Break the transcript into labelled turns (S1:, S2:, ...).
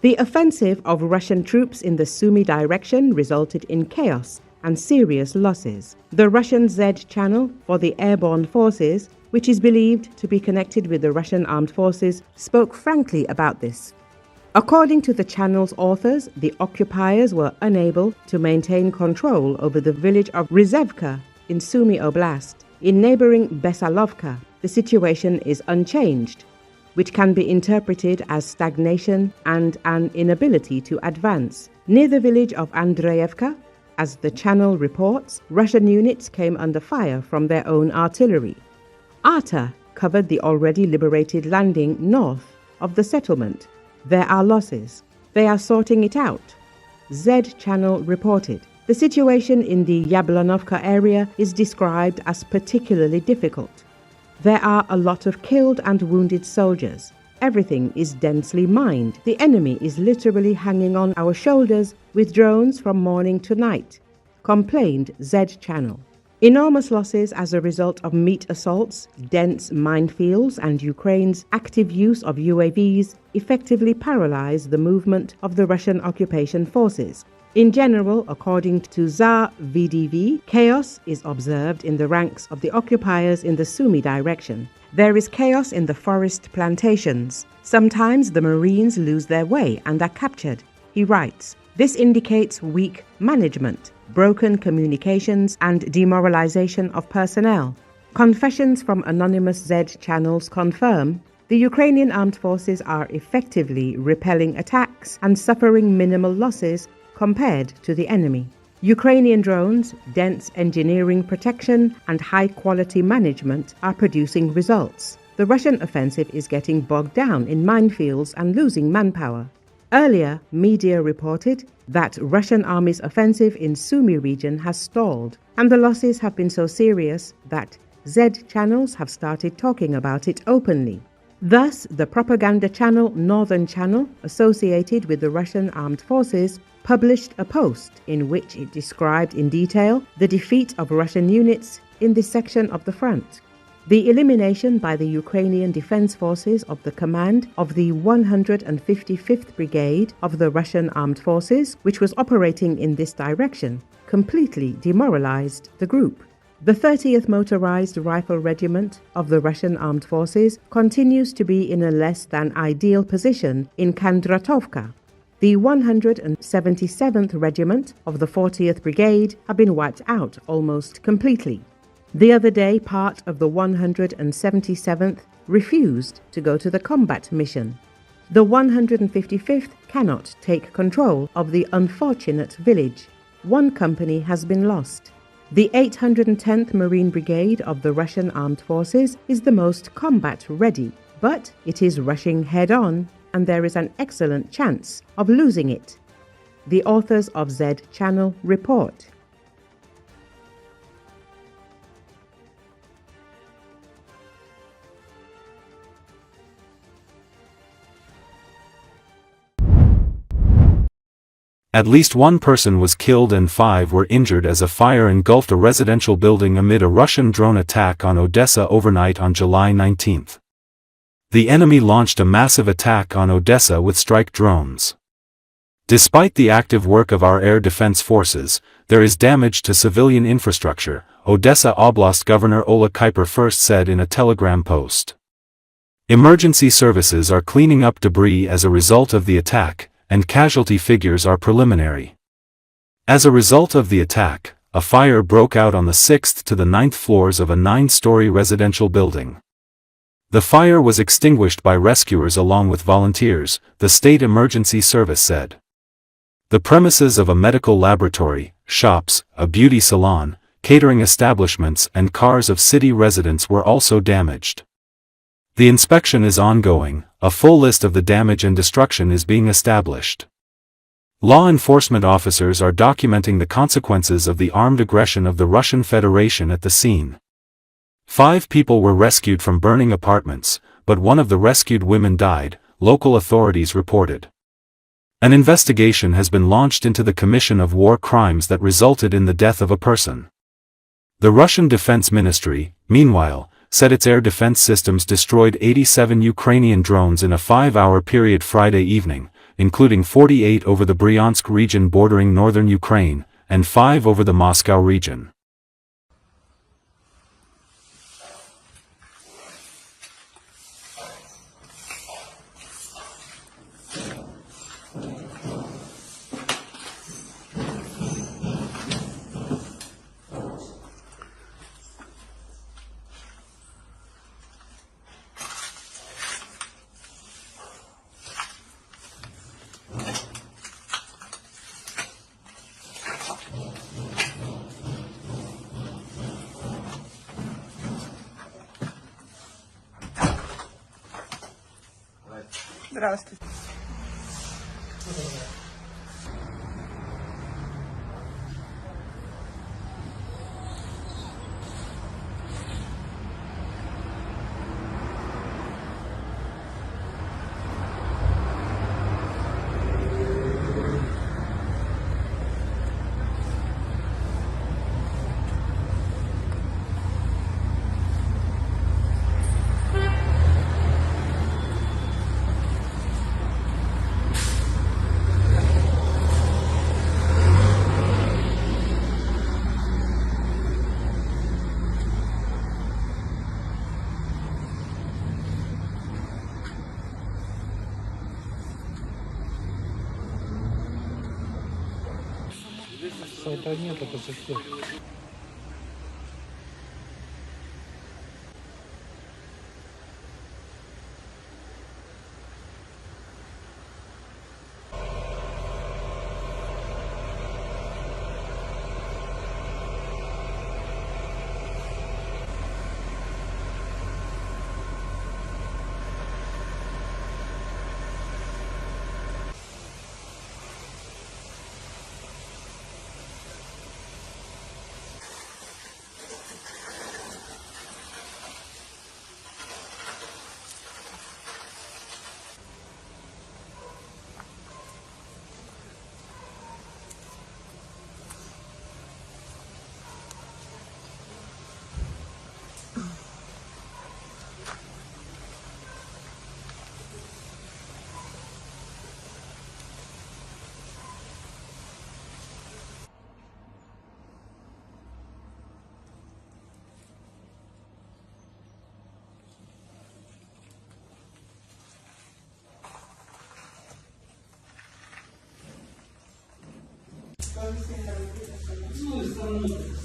S1: The offensive of Russian troops in the Sumy direction resulted in chaos and serious losses. The Russian Z channel for the Airborne Forces, which is believed to be connected with the Russian Armed Forces, spoke frankly about this. According to the channel's authors, the occupiers were unable to maintain control over the village of Ryzhevka in Sumy Oblast. In neighboring Bessalovka, the situation is unchanged, which can be interpreted as stagnation and an inability to advance. Near the village of Andreyevka, as the channel reports, Russian units came under fire from their own artillery. Arta covered the already liberated landing north of the settlement. There are losses. They are sorting it out. Z channel reported. The situation in the Yablonovka area is described as particularly difficult. There are a lot of killed and wounded soldiers. Everything is densely mined. The enemy is literally hanging on our shoulders with drones from morning to night, complained Z channel. Enormous losses as a result of meat assaults, dense minefields, and Ukraine's active use of UAVs effectively paralyze the movement of the Russian occupation forces. In general, according to Za VDV, chaos is observed in the ranks of the occupiers in the Sumy direction. There is chaos in the forest plantations. Sometimes the Marines lose their way and are captured, he writes. This indicates weak management, broken communications, and demoralization of personnel. Confessions from anonymous Z channels confirm the Ukrainian Armed Forces are effectively repelling attacks and suffering minimal losses compared to the enemy. Ukrainian drones, dense engineering protection, and high-quality management are producing results. The Russian offensive is getting bogged down in minefields and losing manpower. Earlier, media reported that Russian Army's offensive in Sumy region has stalled, and the losses have been so serious that Z channels have started talking about it openly. Thus, the propaganda channel Northern Channel, associated with the Russian Armed Forces, published a post in which it described in detail the defeat of Russian units in this section of the front. The elimination by the Ukrainian Defense Forces of the command of the 155th Brigade of the Russian Armed Forces, which was operating in this direction, completely demoralized the group. The 30th Motorized Rifle Regiment of the Russian Armed Forces continues to be in a less than ideal position in Kondratovka. The 177th Regiment of the 40th Brigade have been wiped out almost completely. The other day, part of the 177th refused to go to the combat mission. The 155th cannot take control of the unfortunate village. One company has been lost. The 810th Marine Brigade of the Russian Armed Forces is the most combat-ready, but it is rushing head-on, and there is an excellent chance of losing it. The authors of Z Channel report.
S2: At least one person was killed and 5 were injured as a fire engulfed a residential building amid a Russian drone attack on Odessa overnight on July 19. The enemy launched a massive attack on Odessa with strike drones. Despite the active work of our air defense forces, there is damage to civilian infrastructure, Odessa Oblast Governor Ola Kuiper first said in a Telegram post. Emergency services are cleaning up debris as a result of the attack, and casualty figures are preliminary. As a result of the attack, a fire broke out on the 6th to the 9th floors of a 9-story residential building. The fire was extinguished by rescuers along with volunteers, the State Emergency Service said. The premises of a medical laboratory, shops, a beauty salon, catering establishments and cars of city residents were also damaged. The inspection is ongoing, a full list of the damage and destruction is being established. Law enforcement officers are documenting the consequences of the armed aggression of the Russian Federation at the scene. 5 people were rescued from burning apartments, but one of the rescued women died, local authorities reported. An investigation has been launched into the commission of war crimes that resulted in the death of a person. The Russian Defense Ministry, meanwhile, said its air defense systems destroyed 87 Ukrainian drones in a 5-hour period Friday evening, including 48 over the Bryansk region bordering northern Ukraine, and 5 over the Moscow region.
S3: Здравствуйте.
S4: Сайта нет, это пустяк.
S5: Ну,